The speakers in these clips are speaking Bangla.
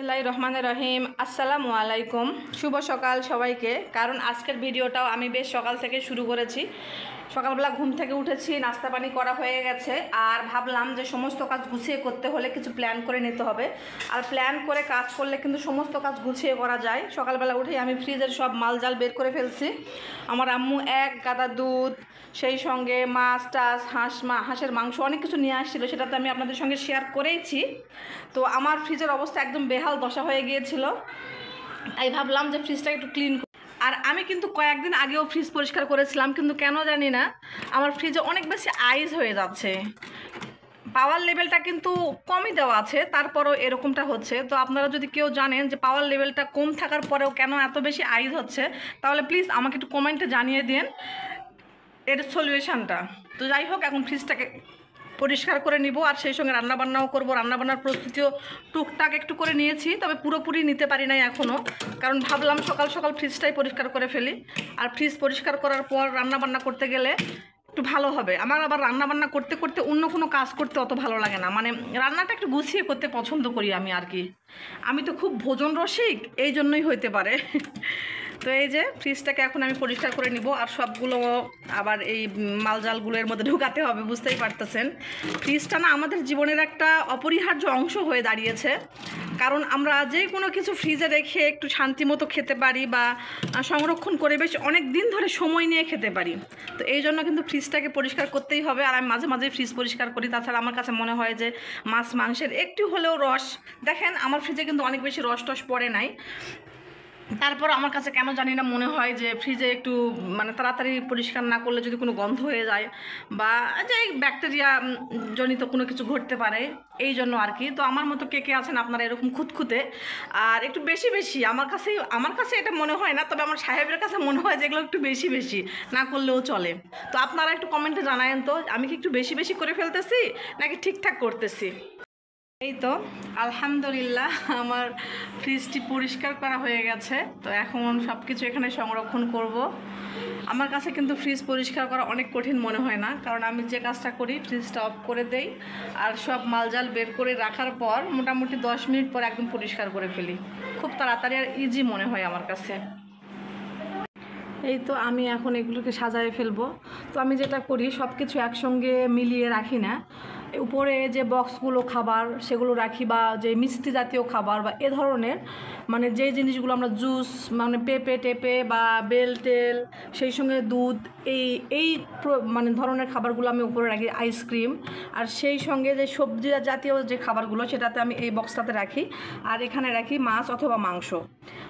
বিসমিল্লাহির রহমানির রহিম। আসসালামু আলাইকুম, শুভ সকাল সবাইকে। কারণ আজকের ভিডিওটাও আমি বেশ সকাল থেকে শুরু করেছি। সকালবেলা ঘুম থেকে উঠেছি, নাস্তা পানি করা হয়ে গেছে, আর ভাবলাম যে সমস্ত কাজ গুছিয়ে করতে হলে কিছু প্ল্যান করে নিতে হবে। আর প্ল্যান করে কাজ করলে কিন্তু সমস্ত কাজ গুছিয়ে করা যায়। সকালবেলা উঠেই আমি ফ্রিজের সব মালজাল বের করে ফেলছি। আমার আম্মু এক গাদা দুধ, সেই সঙ্গে মাছ টাছ, হাঁসের মাংস অনেক কিছু নিয়ে আসছিলো, সেটা তো আমি আপনাদের সঙ্গে শেয়ার করেইছি। তো আমার ফ্রিজের অবস্থা একদম বেহাল দশা হয়ে গিয়েছিল, তাই ভাবলাম যে ফ্রিজটা একটু ক্লিন। আর আমি কিন্তু কয়েকদিন আগেও ফ্রিজ পরিষ্কার করেছিলাম, কিন্তু কেন জানি না আমার ফ্রিজে অনেক বেশি আইস হয়ে যাচ্ছে। পাওয়ার লেভেলটা কিন্তু কমই দেওয়া আছে, তারপরও এরকমটা হচ্ছে। তো আপনারা যদি কেউ জানেন যে পাওয়ার লেভেলটা কম থাকার পরেও কেন এত বেশি আইস হচ্ছে, তাহলে প্লিজ আমাকে একটু কমেন্টে জানিয়ে দিন এর সলিউশনটা। তো যাই হোক, এখন ফ্রিজটাকে পরিষ্কার করে নিব, আর সেই সঙ্গে রান্নাবান্নাও করব। রান্নাবান্নার প্রস্তুতিও টুকটাক একটু করে নিয়েছি, তবে পুরোপুরি নিতে পারি নাই এখনও, কারণ ভাবলাম সকাল সকাল ফ্রিজটাই পরিষ্কার করে ফেলি। আর ফ্রিজ পরিষ্কার করার পর রান্নাবান্না করতে গেলে একটু ভালো হবে। আমার আবার রান্নাবান্না করতে করতে অন্য কোনো কাজ করতে অত ভালো লাগে না, মানে রান্নাটা একটু গুছিয়ে করতে পছন্দ করি আমি আর কি। আমি তো খুব ভোজন রসিক, এই জন্যই হইতে পারে। তো এই যে ফ্রিজটাকে এখন আমি পরিষ্কার করে নিব, আর সবগুলো আবার এই মালজালগুলোর মধ্যে ঢুকাতে হবে। বুঝতেই পারতেছেন, ফ্রিজটা না আমাদের জীবনের একটা অপরিহার্য অংশ হয়ে দাঁড়িয়েছে। কারণ আমরা যে কোনো কিছু ফ্রিজে রেখে একটু শান্তি মতো খেতে পারি, বা সংরক্ষণ করে বেশ অনেক দিন ধরে সময় নিয়ে খেতে পারি। তো এই জন্য কিন্তু ফ্রিজটাকে পরিষ্কার করতেই হবে। আর আমি মাঝে মাঝে ফ্রিজ পরিষ্কার করি। তাছাড়া আমার কাছে মনে হয় যে মাছ মাংসের একটু হলেও রস, দেখেন আমার ফ্রিজে কিন্তু অনেক বেশি রস টস পড়ে নাই, তারপর আমার কাছে কেন জানি না মনে হয় যে ফ্রিজে একটু মানে তাড়াতাড়ি পরিষ্কার না করলে যদি কোনো গন্ধ হয়ে যায়, বা যে ব্যাকটেরিয়া জনিত কোনো কিছু ঘটতে পারে, এই জন্য আর কি। তো আমার মতো কে কে আছেন আপনারা এরকম খুঁতখুঁতে আর একটু বেশি বেশি? আমার কাছে এটা মনে হয় না, তবে আমার সাহেবের কাছে মনে হয় যে এগুলো একটু বেশি বেশি না করলেও চলে। তো আপনারা একটু কমেন্টে জানায়েন তো, আমি কি একটু বেশি বেশি করে ফেলতেছি নাকি ঠিকঠাক করতেছি। এই তো আলহামদুলিল্লাহ, আমার ফ্রিজটি পরিষ্কার করা হয়ে গেছে। তো এখন সব কিছু এখানে সংরক্ষণ করব। আমার কাছে কিন্তু ফ্রিজ পরিষ্কার করা অনেক কঠিন মনে হয় না, কারণ আমি যে কাজটা করি ফ্রিজটা অফ করে দেই, আর সব মালজাল বের করে রাখার পর মোটামুটি 10 মিনিট পর একদম পরিষ্কার করে ফেলি। খুব তাড়াতাড়ি আর ইজি মনে হয় আমার কাছে। এই তো আমি এখন এগুলোকে সাজায় ফেলবো। তো আমি যেটা করি সব কিছু একসঙ্গে মিলিয়ে রাখি না, উপরে যে বক্সগুলো খাবার সেগুলো রাখি, বা যে মিষ্টি জাতীয় খাবার বা এ ধরনের, মানে যে জিনিসগুলো আমরা জুস, মানে পেঁপে টেপে বা বেল টেল, সেই সঙ্গে দুধ, এই মানে ধরনের খাবারগুলো আমি উপরে রাখি, আইসক্রিম। আর সেই সঙ্গে যে সবজি জাতীয় যে খাবারগুলো সেটাতে আমি এই বক্সটাতে রাখি। আর এখানে রাখি মাছ অথবা মাংস,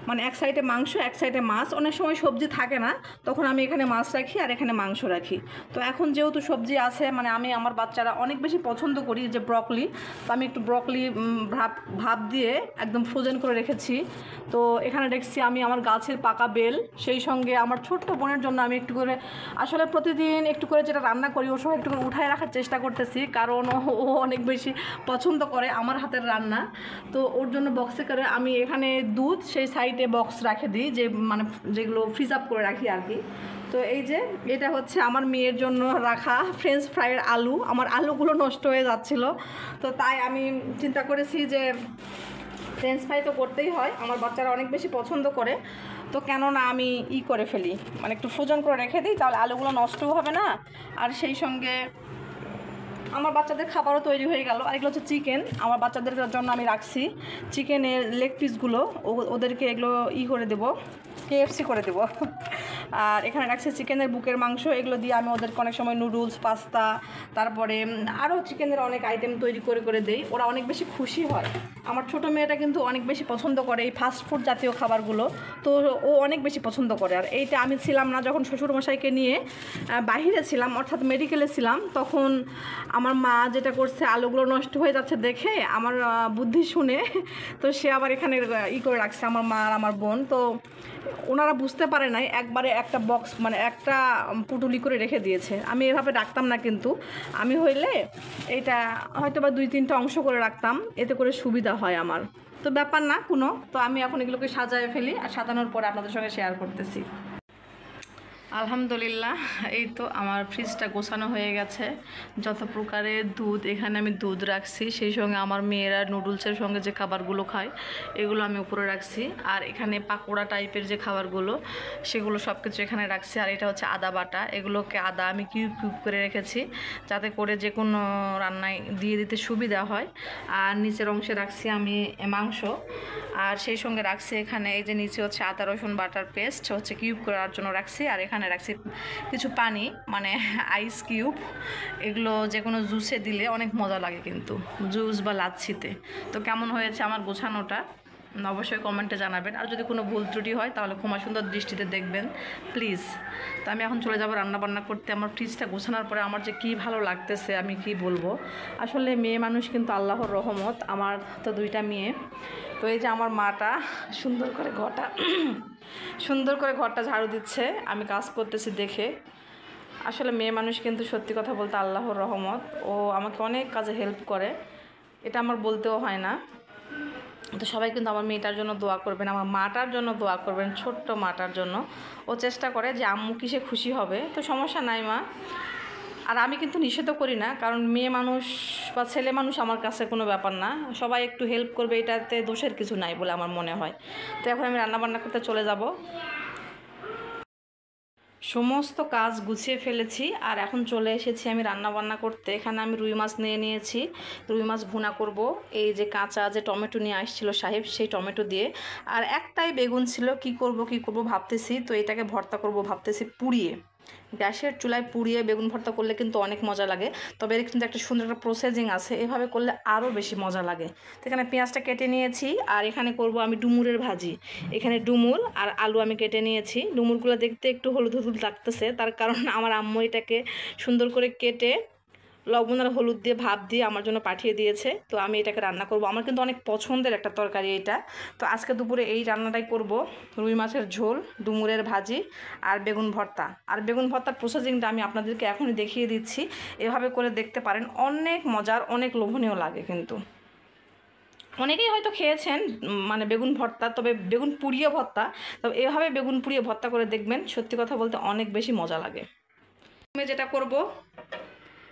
মানে এক সাইডে মাংস এক সাইডে মাছ। অনেক সময় সবজি থাকে না, তখন আমি এখানে মাছ রাখি আর এখানে মাংস রাখি। তো এখন যেহেতু সবজি আছে, মানে আমি আমার বাচ্চারা অনেক বেশি পছন্দ করি যে ব্রকলি, তো আমি একটু ব্রকলি ভাপ দিয়ে একদম ফ্রোজেন করে রেখেছি। তো এখানে দেখছি আমি আমার গাছের পাকা বেল, সেই সঙ্গে আমার ছোট্ট বোনের জন্য আমি একটু করে, আসলে প্রতিদিন একটু করে যেটা রান্না করি ওর সময় একটু করে উঠায় রাখার চেষ্টা করতেছি, কারণ ও অনেক বেশি পছন্দ করে আমার হাতের রান্না। তো ওর জন্য বক্সে করে আমি এখানে দুধ, সেই সাইডে বক্স রাখে দিই, যে মানে যেগুলো ফ্রিজ আপ করে রাখি আর কি। তো এই যে এটা হচ্ছে আমার মেয়ের জন্য রাখা ফ্রেঞ্চ ফ্রাইয়ের আলু। আমার আলুগুলো নষ্ট হয়ে যাচ্ছিল, তো তাই আমি চিন্তা করেছি যে ফ্রেঞ্চ ফ্রাই তো করতেই হয়, আমার বাচ্চারা অনেক বেশি পছন্দ করে, তো কেন না আমি করে ফেলি, মানে একটু ফ্রোজেন করে রেখে দিই, তাহলে আলুগুলো নষ্টও হবে না, আর সেই সঙ্গে আমার বাচ্চাদের খাবারও তৈরি হয়ে গেল। আর এগুলো হচ্ছে চিকেন, আমার বাচ্চাদের জন্য আমি রাখছি চিকেনের লেগ পিসগুলো, ওদেরকে এগুলো করে দেবো, KFC করে দেবো। আর এখানে রাখছি চিকেনের বুকের মাংস, এগুলো দিয়ে আমি ওদেরকে অনেক সময় নুডলস, পাস্তা, তারপরে আরও চিকেনের অনেক আইটেম তৈরি করে দেই, ওরা অনেক বেশি খুশি হয়। আমার ছোটো মেয়েটা কিন্তু অনেক বেশি পছন্দ করে এই ফাস্টফুড জাতীয় খাবারগুলো, তো ও অনেক বেশি পছন্দ করে। আর এইটা আমি ছিলাম না, যখন শ্বশুরমশাইকে নিয়ে বাহিরে ছিলাম, অর্থাৎ মেডিকেলে ছিলাম, তখন আমার মা যেটা করছে, আলুগুলো নষ্ট হয়ে যাচ্ছে দেখে আমার বুদ্ধি শুনে, তো সে আবার এখানে করে রাখছে আমার মা আর আমার বোন। তো ওনারা বুঝতে পারে নাই, একবারে একটা বক্স, মানে একটা পুটুলি করে রেখে দিয়েছে। আমি এভাবে রাখতাম না, কিন্তু আমি হইলে এইটা হয়তো বা 2-3টা অংশ করে রাখতাম, এতে করে সুবিধা হয় আমার। তো ব্যাপার না কোনো। তো আমি এখন এগুলোকে সাজায় ফেলি, আর সাজানোর পরে আপনাদের সঙ্গে শেয়ার করতেছি। আলহামদুলিল্লাহ, এই তো আমার ফ্রিজটা গোছানো হয়ে গেছে। যত প্রকারের দুধ, এখানে আমি দুধ রাখছি, সেই সঙ্গে আমার মেয়েরা নুডলসের সঙ্গে যে খাবারগুলো খায় এগুলো আমি উপরে রাখছি। আর এখানে পাকোড়া টাইপের যে খাবারগুলো সেগুলো সব কিছু এখানে রাখছি। আর এটা হচ্ছে আদা বাটা, এগুলোকে আদা আমি কিউব কিউব করে রেখেছি যাতে করে যে কোনো রান্নায় দিয়ে দিতে সুবিধা হয়। আর নিচের অংশে রাখছি আমি মাংস, আর সেই সঙ্গে রাখছি এখানে এই যে নিচে হচ্ছে আদা রসুন বাটার পেস্ট হচ্ছে কিউব করার জন্য রাখছি। আর এখানে রাখছি কিছু পানি, মানে আইস কিউব। এগুলো যে কোনো জুসে দিলে অনেক মজা লাগে কিন্তু, জুস বা লাচ্ছিতে। তো কেমন হয়েছে আমার গোছানোটা অবশ্যই কমেন্টে জানাবেন। আর যদি কোনো ভুল ত্রুটি হয় তাহলে ক্ষমা সুন্দর দৃষ্টিতে দেখবেন প্লিজ। তো আমি এখন চলে যাবো রান্নাবান্না করতে। আমার ফ্রিজটা গোছানোর পরে আমার যে কী ভালো লাগতেছে আমি কি বলবো। আসলে মেয়ে মানুষ কিন্তু আল্লাহর রহমত, আমার তো দুইটা মেয়ে। তো এই যে আমার মাটা সুন্দর করে ঘরটা ঝাড়ু দিচ্ছে, আমি কাজ করতেছি দেখে। আসলে মেয়ে মানুষ কিন্তু সত্যি কথা বলতে আল্লাহর রহমত, ও আমাকে অনেক কাজে হেল্প করে, এটা আমার বলতেও হয় না। তো সবাই কিন্তু আমার মেয়েটার জন্য দোয়া করবেন, আমার মাটার জন্য দোয়া করবেন, ছোট্ট মাটার জন্য। ও চেষ্টা করে যে আম্মু কিসে খুশি হবে, তো সমস্যা নাই মা। আর আমি কিন্তু নিষেধও করি না, কারণ মেয়ে মানুষ বা ছেলে মানুষ আমার কাছে কোনো ব্যাপার না, সবাই একটু হেল্প করবে, এটাতে দোষের কিছু নাই বলে আমার মনে হয়। তো এখন আমি রান্নাবান্না করতে চলে যাব। সমস্ত কাজ গুছিয়ে ফেলেছি আর এখন চলে এসেছি আমি রান্না বান্না করতে। এখানে আমি রুই মাছ নিয়ে নিয়েছি, রুই মাছ ভুনা করব। এই যে কাঁচা যে টমেটো নিয়ে আসছিল সাহেব, সেই টমেটো দিয়ে। আর একটাই বেগুন ছিল, কি করব ভাবতেছি। তো এটাকে ভর্তা করব ভাবতেছি পুড়িয়ে, গ্যাসের চুলায় পুড়িয়ে বেগুন ভর্তা করলে কিন্তু অনেক মজা লাগে। তবে এর কিন্তু একটা সুন্দর একটা প্রসেসিং আছে, এভাবে করলে আরও বেশি মজা লাগে। তো এখানে পেঁয়াজটা কেটে নিয়েছি আর এখানে করব আমি ডুমুরের ভাজি। এখানে ডুমুর আর আলু আমি কেটে নিয়েছি। ডুমুরগুলো দেখতে একটু হলুদ হলুদ লাগতেছে, তার কারণ আমার আম্মু এটাকে সুন্দর করে কেটে লবণ আর হলুদ দিয়ে ভাপ দিয়ে আমার জন্য পাঠিয়ে দিয়েছে। তো আমি এটাকে রান্না করব, আমার কিন্তু অনেক পছন্দের একটা তরকারি এটা। তো আজকে দুপুরে এই রান্নাটাই করব, রুই মাছের ঝোল, ডুমুরের ভাজি আর বেগুন ভর্তা। আর বেগুন ভর্তার প্রসেসিংটা আমি আপনাদেরকে এখনই দেখিয়ে দিচ্ছি, এভাবে করে দেখতে পারেন, অনেক মজার, অনেক লোভনীয় লাগে কিন্তু। অনেকেই হয়তো খেয়েছেন মানে বেগুন ভর্তা, তবে বেগুন পুড়িয়ে ভর্তা, তবে এভাবে বেগুন পুড়িয়ে ভর্তা করে দেখবেন, সত্যি কথা বলতে অনেক বেশি মজা লাগে।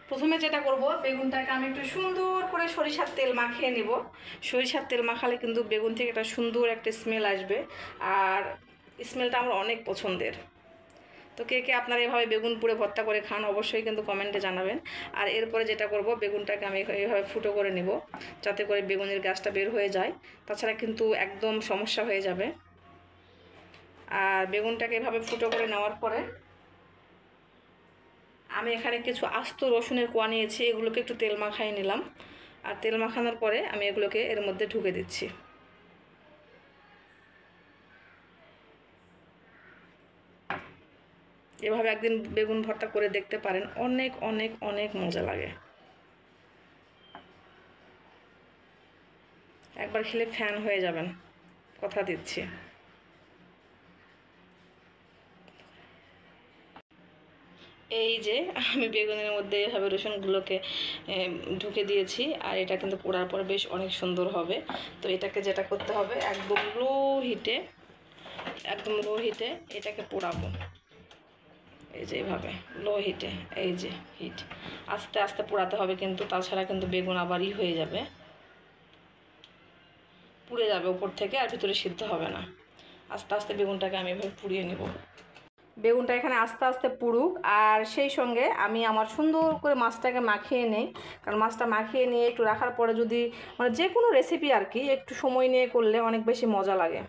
প্রথমে যেটা করব বেগুনটাকে আমি একটু সুন্দর করে সরিষার তেল মাখিয়ে নেব। সরিষার তেল মাখালে কিন্তু বেগুন থেকে একটা সুন্দর একটা স্মেল আসবে, আর স্মেলটা আমার অনেক পছন্দের। তো কে কে আপনারা এভাবে বেগুন পুড়ে ভর্তা করে খান অবশ্যই কিন্তু কমেন্টে জানাবেন। আর এরপরে যেটা করব, বেগুনটাকে আমি এইভাবে ফুটো করে নেব যাতে করে বেগুনের গাছটা বের হয়ে যায়, তাছাড়া কিন্তু একদম সমস্যা হয়ে যাবে। আর বেগুনটাকে এভাবে ফুটো করে নেওয়ার পরে আমি এখানে কিছু আস্ত রসুনের কোয়া নিয়েছি, এগুলোকে একটু তেল মাখাই নিলাম। আর তেল মাখানোর পরে আমি এগুলোকে এর মধ্যে ঢুকে দিচ্ছি। এভাবে একদিন বেগুন ভর্তা করে দেখতে পারেন, অনেক অনেক অনেক মজা লাগে। একবার খেলে ফ্যান হয়ে যাবেন, কথা দিচ্ছি। এই যে আমি বেগুনের মধ্যে এভাবে রসুনগুলোকে ঢুকে দিয়েছি, আর এটা কিন্তু পোড়ার পরে বেশ অনেক সুন্দর হবে। তো এটাকে যেটা করতে হবে, একদম লো হিটে এটাকে পোড়াবো। এই যে এইভাবে লো হিটে, এই যে হিট আস্তে আস্তে পোড়াতে হবে কিন্তু, তাছাড়া কিন্তু বেগুন আবারই হয়ে যাবে, পুড়ে যাবে উপর থেকে, আর ভিতরে সিদ্ধ হবে না। আস্তে আস্তে বেগুনটাকে আমি এভাবে পুড়িয়ে নেব। বেগুনটা এখানে আস্তে আস্তে পুড়ুক, আর সেই সঙ্গে আমি আমার সুন্দর করে মাছটাকে মাখিয়ে নেই। কারণ মাছটা মাখিয়ে নিয়ে একটু রাখার পরে যদি মানে যে কোনো রেসিপি আর কি একটু সময় নিয়ে করলে অনেক বেশি মজা লাগে।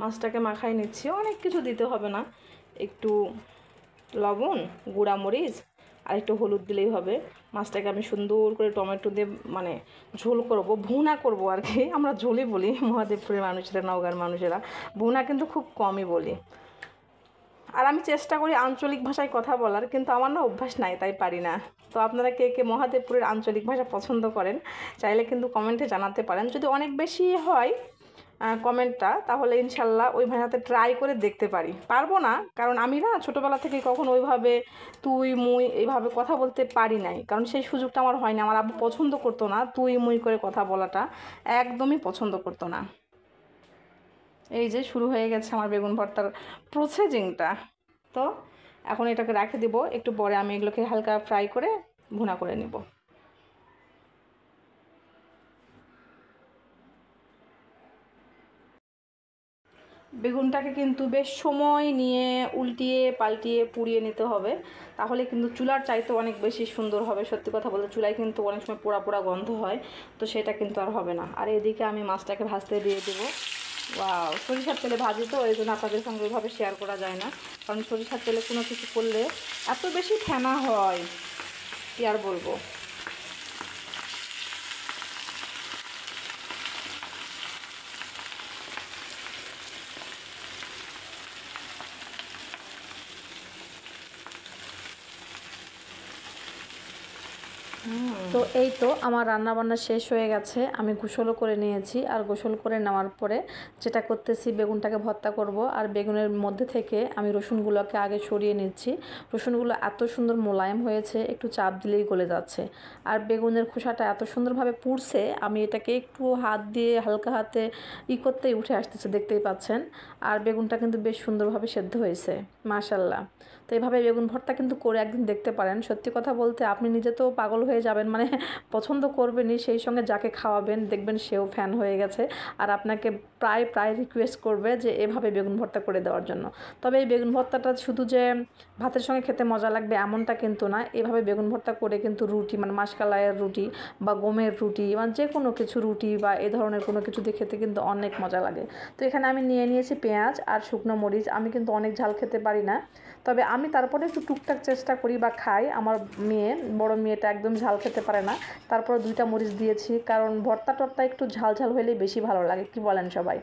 মাছটাকে মাখাই নিচ্ছি, অনেক কিছু দিতে হবে না, একটু লবণ, গুঁড়া মরিচ আর একটু হলুদ দিলেই হবে। মাছটাকে আমি সুন্দর করে টমেটো দিয়ে মানে ঝোল করব, ভুনা করব আর কি, আমরা ঝোলই বলি মহাদেবপুরের মানুষেরা, নওগাঁর মানুষেরা ভুনা কিন্তু খুব কমই বলি। আর আমি চেষ্টা করি আঞ্চলিক ভাষায় কথা বলার, কিন্তু আমার না অভ্যাস নাই, তাই পারি না। তো আপনারা কে কে মহাদেবপুরের আঞ্চলিক ভাষা পছন্দ করেন চাইলে কিন্তু কমেন্টে জানাতে পারেন। যদি অনেক বেশি হয় কমেন্টটা, তাহলে ইনশাল্লাহ ওই ভাইয়ের হাতে ট্রাই করে দেখতে পারি। পারবো না, কারণ আমি না ছোটোবেলা থেকে কখনো ওইভাবে তুই মুই এইভাবে কথা বলতে পারি নাই, কারণ সেই সুযোগটা আমার হয়নি। আমার আব্বু পছন্দ করতো না তুই মুই করে কথা বলাটা, একদমই পছন্দ করতো না। এই যে শুরু হয়ে গেছে আমার বেগুন ভর্তার প্রসেসিংটা। তো এখন এটাকে রেখে দিব, একটু পরে আমি এগুলোকে হালকা ফ্রাই করে ভুনা করে নেব। বেগুনটাকে কিন্তু বেশ সময় নিয়ে উল্টিয়ে পাল্টিয়ে পুড়িয়ে নিতে হবে, তাহলে কিন্তু চুলার চাইতে অনেক বেশি সুন্দর হবে। সত্যি কথা বলতে চুলায় কিন্তু অনেক সময় পোড়া পোড়া গন্ধ হয়, তো সেটা কিন্তু আর হবে না। আর এদিকে আমি মাছটাকে ভাজতে দিয়ে দেবো। ওয়াও, সরিষার তেলে ভাজি তো এই জন্য আপনাদের সঙ্গে ওইভাবে শেয়ার করা যায় না, কারণ সরিষার তেলে কোনো কিছু করলে এত বেশি ফেনা হয় কি আর বলবো। তো এই তো আমার রান্না বান্না শেষ হয়ে গেছে, আমি গোসলও করে নিয়েছি। আর গোসল করে নেওয়ার পরে যেটা করতেছি, বেগুনটাকে ভর্তা করব। আর বেগুনের মধ্যে থেকে আমি রসুনগুলোকে আগে সরিয়ে নিচ্ছি। রসুনগুলো এত সুন্দর মোলায়েম হয়েছে, একটু চাপ দিলেই গলে যাচ্ছে। আর বেগুনের খোসাটা এত সুন্দরভাবে পুড়ছে, আমি এটাকে একটু হাত দিয়ে হালকা হাতে করতেই উঠে আসতেছে, দেখতেই পাচ্ছেন। আর বেগুনটা কিন্তু বেশ সুন্দরভাবে সেদ্ধ হয়েছে, মাশাল্লাহ। তো এইভাবে বেগুন ভর্তা কিন্তু করে একদিন দেখতে পারেন। সত্যি কথা বলতে আপনি নিজে তো পাগল হয়ে যাবেন, মানে পছন্দ করবেনই, সেই সঙ্গে যাকে খাওয়াবেন দেখবেন সেও ফ্যান হয়ে গেছে। আর আপনাকে প্রায় রিকোয়েস্ট করবে যে এভাবে বেগুন ভর্তা করে দেওয়ার জন্য। তবে এই বেগুন ভর্তাটা শুধু যে ভাতের সঙ্গে খেতে মজা লাগবে এমনটা কিন্তু না। এভাবে বেগুন ভর্তা করে কিন্তু রুটি, মানে মাসকালাইয়ের রুটি বা গমের রুটি, মানে যে কোনো কিছু রুটি বা এ ধরনের কোনো কিছু দিয়ে খেতে কিন্তু অনেক মজা লাগে। তো এখানে আমি নিয়ে নিয়েছি পেঁয়াজ আর শুকনো মরিচ। আমি কিন্তু অনেক ঝাল খেতে পারি না, তবে আমি তারপরে একটু টুকটাক চেষ্টা করি বা খাই। আমার বড় মেয়েটা একদম ঝাল খেতে পারে না, তারপরে 2টা মরিচ দিয়েছি, কারণ ভর্তা টর্তা একটু ঝাল ঝাল হলেই বেশি ভালো লাগে, কি বলেন সবাই?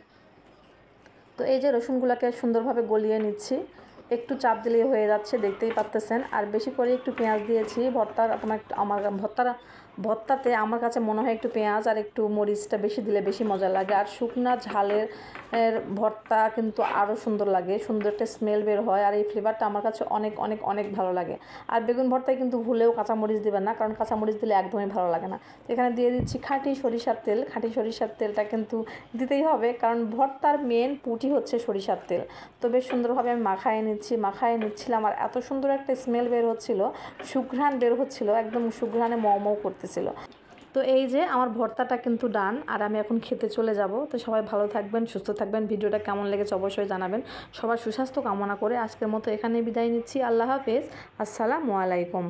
তো এই যে রসুনগুলোকে সুন্দরভাবে গলিয়ে নিচ্ছি, একটু চাপ দিলেই হয়ে যাচ্ছে, দেখতেই পাচ্তেছেন। আর বেশি করে একটু পেঁয়াজ দিয়েছি আমার ভর্তাতে আমার কাছে মনে হয় একটু পেঁয়াজ আর একটু মরিচটা বেশি দিলে বেশি মজা লাগে। আর শুকনা ঝালের ভর্তা কিন্তু আরও সুন্দর লাগে, সুন্দর একটা স্মেল বের হয়। আর এই ফ্লেভারটা আমার কাছে অনেক অনেক অনেক ভালো লাগে। আর বেগুন ভর্তায় কিন্তু ভুলেও কাঁচামরিচ দেবেন না, কারণ কাঁচামরিচ দিলে একদমই ভালো লাগে না। তো এখানে দিয়ে দিচ্ছি খাঁটি সরিষার তেল। খাঁটি সরিষার তেলটা কিন্তু দিতেই হবে, কারণ ভর্তার মেন পুঁটি হচ্ছে সরিষার তেল। তো বেশ সুন্দরভাবে আমি মাখায় নিচ্ছিলাম। আর এত সুন্দর একটা স্মেল বের হচ্ছিল, সুঘ্রাণ বের হচ্ছিল, একদম সুঘ্রাণে মও করতেছিল। তো এই যে আমার ভর্তাটা কিন্তু ডান, আর আমি এখন খেতে চলে যাব। তো সবাই ভালো থাকবেন, সুস্থ থাকবেন। ভিডিওটা কেমন লেগেছে অবশ্যই জানাবেন। সবার সুস্বাস্থ্য কামনা করে আজকের মতো এখানে বিদায় নিচ্ছি। আল্লাহ হাফেজ, আসসালামু আলাইকুম।